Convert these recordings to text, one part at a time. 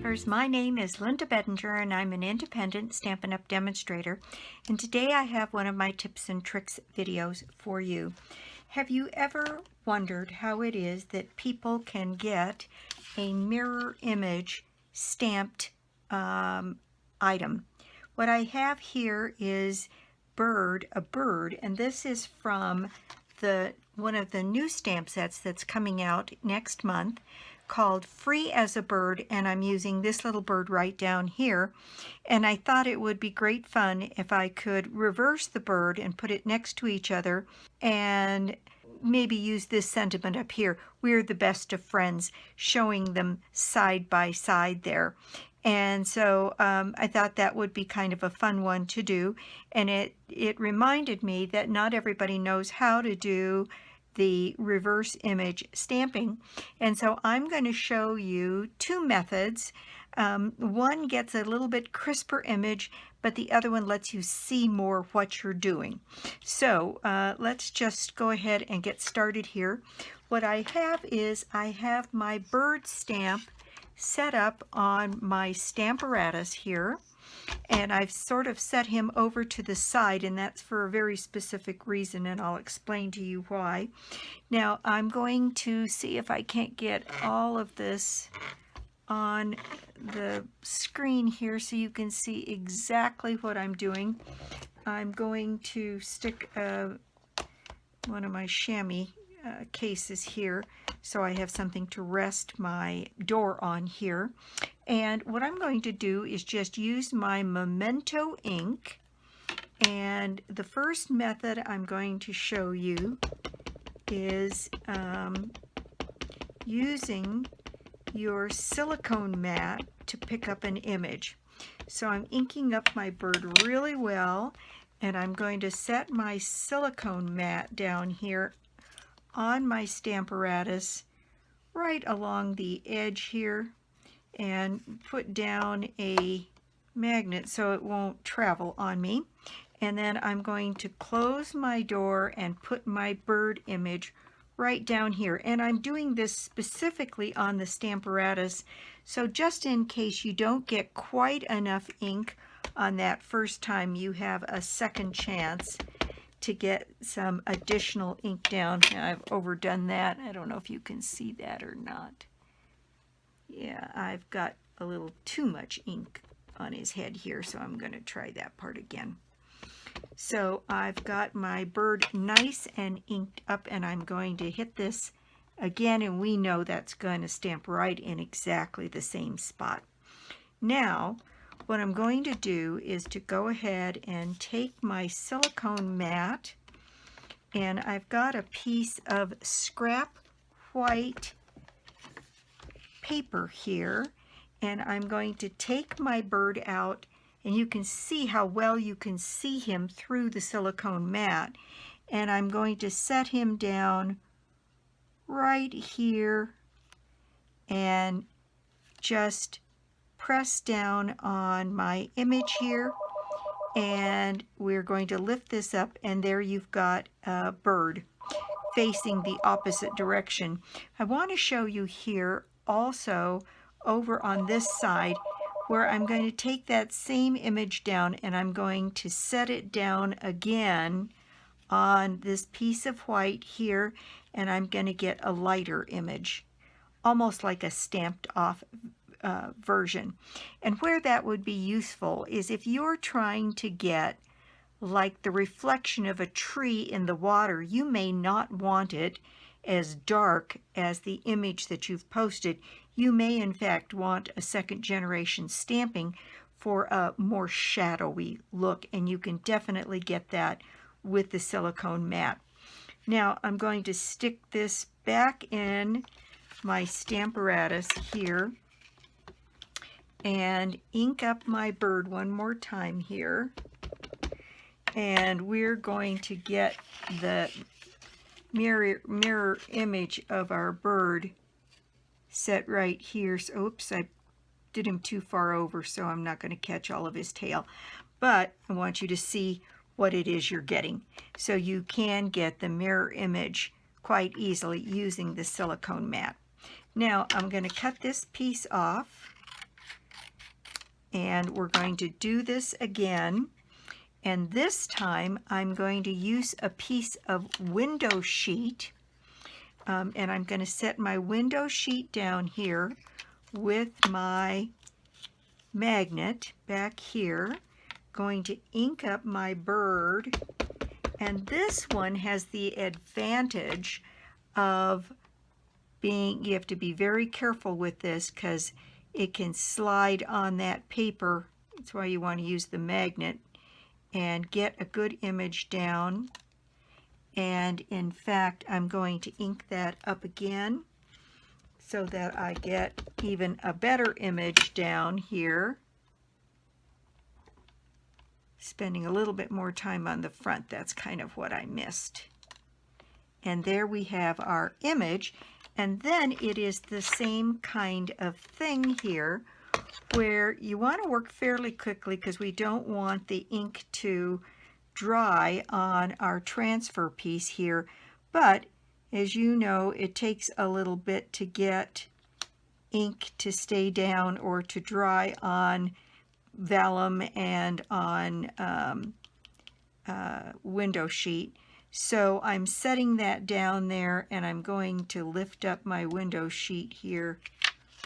Stampers. My name is Linda Bedinger and I'm an independent Stampin' Up! Demonstrator, and today I have one of my tips and tricks videos for you. Have you ever wondered how it is that people can get a mirror image stamped item? What I have here is a bird, and this is from one of the new stamp sets that's coming out next month called Free as a Bird, and I'm using this little bird right down here. And I thought it would be great fun if I could reverse the bird and put it next to each other and maybe use this sentiment up here, we're the best of friends, showing them side by side there. And so I thought that would be kind of a fun one to do, and it reminded me that not everybody knows how to do the reverse image stamping, and so I'm going to show you two methods. One gets a little bit crisper image, but the other one lets you see more what you're doing. So let's just go ahead and get started here. What I have is I have my bird stamp set up on my Stamparatus here, and I've sort of set him over to the side, and that's for a very specific reason, and I'll explain to you why. Now I'm going to see if I can't get all of this on the screen here so you can see exactly what I'm doing. I'm going to stick one of my chamois cases here so I have something to rest my door on here. And what I'm going to do is just use my Memento ink, and the first method I'm going to show you is using your silicone mat to pick up an image. So I'm inking up my bird really well, and I'm going to set my silicone mat down here on my Stamparatus right along the edge here, and put down a magnet so it won't travel on me. And then I'm going to close my door and put my bird image right down here. And I'm doing this specifically on the Stamparatus, so just in case you don't get quite enough ink on that first time, you have a second chance to get some additional ink down. Now, I've overdone that. I don't know if you can see that or not. Yeah, I've got a little too much ink on his head here, so I'm going to try that part again. So I've got my bird nice and inked up, and I'm going to hit this again, and we know that's going to stamp right in exactly the same spot. Now, what I'm going to do is to go ahead and take my silicone mat, and I've got a piece of scrap white paper here, and I'm going to take my bird out, and you can see how well you can see him through the silicone mat, and I'm going to set him down right here and just press down on my image here, and we're going to lift this up, and there you've got a bird facing the opposite direction. I want to show you here also over on this side where I'm going to take that same image down, and I'm going to set it down again on this piece of white here, and I'm going to get a lighter image, almost like a stamped off version. And where that would be useful is if you're trying to get like the reflection of a tree in the water, you may not want it as dark as the image that you've posted. You may in fact want a second generation stamping for a more shadowy look, and you can definitely get that with the silicone mat. Now I'm going to stick this back in my Stamparatus here and ink up my bird one more time here, and we're going to get the mirror image of our bird set right here. So oops, I did him too far over, so I'm not going to catch all of his tail, but I want you to see what it is you're getting, so you can get the mirror image quite easily using the silicone mat. Now I'm going to cut this piece off, And we're going to do this again. And this time I'm going to use a piece of window sheet. And I'm going to set my window sheet down here with my magnet back here. Going to ink up my bird. And this one has the advantage of being, you have to be very careful with this because it can slide on that paper. That's why you want to use the magnet and get a good image down. And in fact, I'm going to ink that up again so that I get even a better image down here. Spending a little bit more time on the front, that's kind of what I missed. And there we have our image. And then it is the same kind of thing here where you want to work fairly quickly because we don't want the ink to dry on our transfer piece here. But as you know, it takes a little bit to get ink to stay down or to dry on vellum and on window sheet. So I'm setting that down there, and I'm going to lift up my window sheet here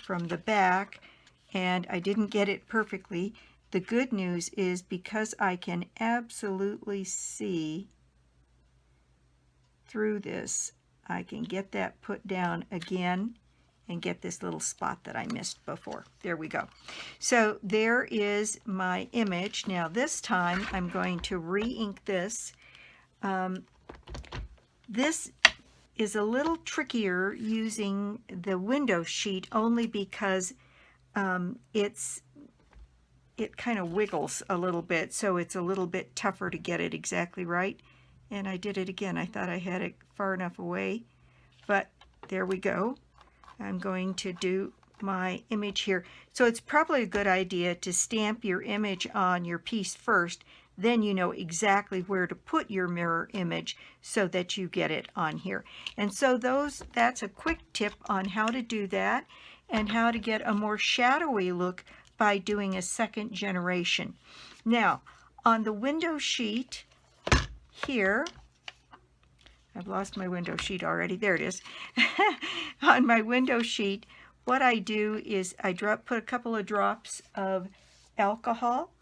from the back, and I didn't get it perfectly. The good news is because I can absolutely see through this, I can get that put down again and get this little spot that I missed before. There we go. So there is my image. Now this time I'm going to re-ink this. This is a little trickier using the window sheet only because it kind of wiggles a little bit, so it's a little bit tougher to get it exactly right. And I did it again. I thought I had it far enough away, but there we go. I'm going to do my image here. So it's probably a good idea to stamp your image on your piece first, then you know exactly where to put your mirror image so that you get it on here. And so that's a quick tip on how to do that and how to get a more shadowy look by doing a second generation. Now, on the window sheet here, I've lost my window sheet already. There it is. On my window sheet, what I do is I put a couple of drops of alcohol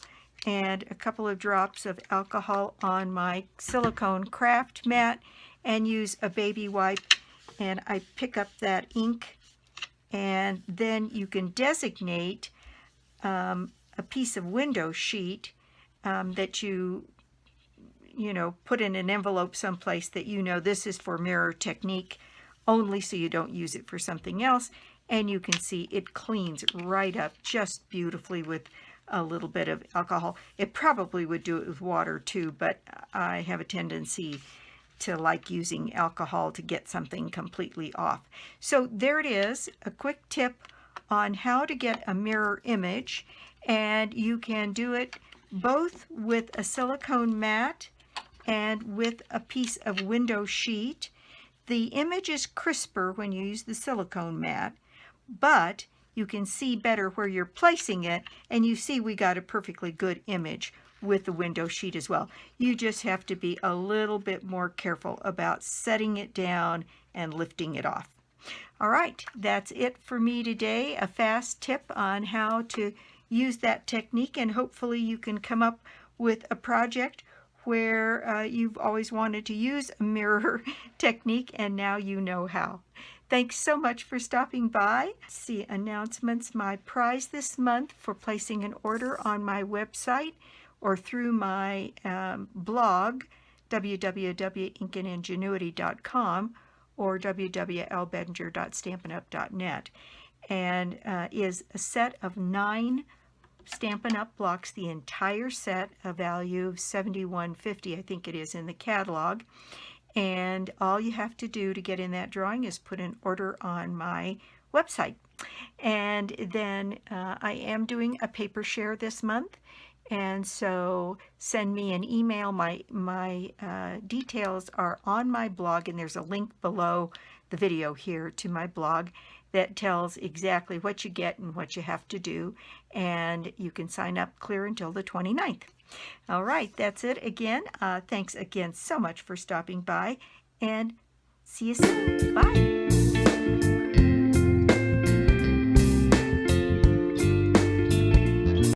and a couple of drops of alcohol on my silicone craft mat and use a baby wipe, and I pick up that ink, and then you can designate a piece of window sheet that you put in an envelope someplace that you know this is for mirror technique only, so you don't use it for something else. And you can see it cleans right up just beautifully with a little bit of alcohol. It probably would do it with water too, but I have a tendency to like using alcohol to get something completely off. So there it is, a quick tip on how to get a mirror image, and you can do it both with a silicone mat and with a piece of window sheet. The image is crisper when you use the silicone mat, but you can see better where you're placing it, and you see we got a perfectly good image with the window sheet as well. You just have to be a little bit more careful about setting it down and lifting it off. All right, that's it for me today, a fast tip on how to use that technique, and hopefully you can come up with a project where you've always wanted to use a mirror technique and now you know how. Thanks so much for stopping by. See announcements. My prize this month for placing an order on my website or through my blog, www.ingenuity.com or www.lbedinger.stampinup.net, and is a set of 9 Stampin' Up! Blocks, the entire set, a value of $71.50, I think it is, in the catalog. And all you have to do to get in that drawing is put an order on my website. And then I am doing a paper share this month, And so send me an email. My details are on my blog, and there's a link below the video here to my blog that tells exactly what you get and what you have to do. And you can sign up clear until the 29th. All right, that's it again. Thanks again so much for stopping by, and see you soon. Bye.